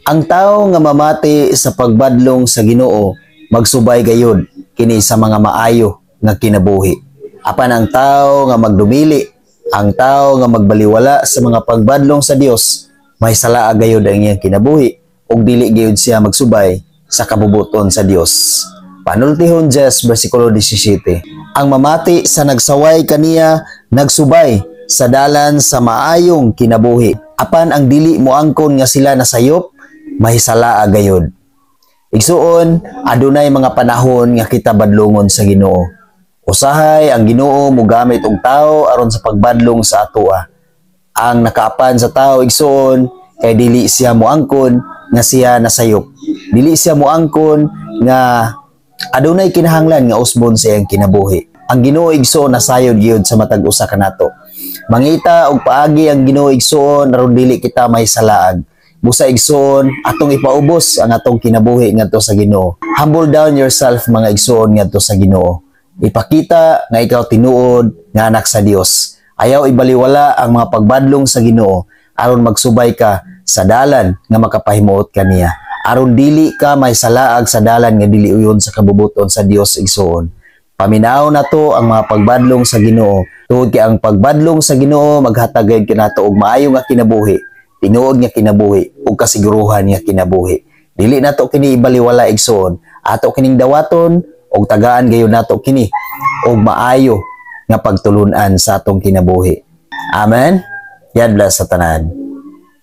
Ang tao nga mamati sa pagbadlong sa Ginoo magsubay gayud kini sa mga maayo nga kinabuhi. Apan ang tao nga magdumili, ang tao nga magbaliwala sa mga pagbadlong sa Dios, may sala gayud ang iyang kinabuhi ug dili gayud siya magsubay sa kabubuton sa Dios. Panultihon 10 bersikulo 17. Ang mamati sa nagsaway kaniya nagsubay sa dalan sa maayong kinabuhi. Apan ang dili moangkon nga sila nasayop, mahisala gayod. Igsuon, adunay mga panahon nga kita badlongon sa Ginoo. Usahay ang Ginoo mogamit og tao aron sa pagbadlong sa atoa. Ang nakaapan sa tao igsuon kay dili siya moangkon nga siya nasayop. Dili siya moangkon nga adunay kinahanglan nga usbon sa iyang kinabuhi. Ang Ginoo igsuon nasayod gyud sa matag usa kanato. Mangita og paagi ang Ginoo igsuon aron dili kita mahisalaag. Busa igsoon, atong ipaubos ang atong kinabuhi ngadto sa Ginoo. Humble down yourself mga igsoon ngadto sa Ginoo. Ipakita nga ikaw tinuod nga anak sa Dios. Ayaw ibaliwala ang mga pagbadlong sa Ginoo aron magsubay ka sa dalan nga makapahimuot kaniya. Aron dili ka may salaag sa dalan nga dili uyon sa kabubuton sa Dios igsoon. Paminaw nato ang mga pagbadlong sa Ginoo. Tungod kay ang pagbadlong sa Ginoo maghatag kanato og maayo nga kinabuhi. Tinuod nga kinabuhi ug kasiguruhan nga kinabuhi. Dili nato kini ibaliwala igsoon, ato kining dawaton ug tagaan gayon nato kini og maayo nga pagtulun-an sa atong kinabuhi. Amen. God bless sa tanan.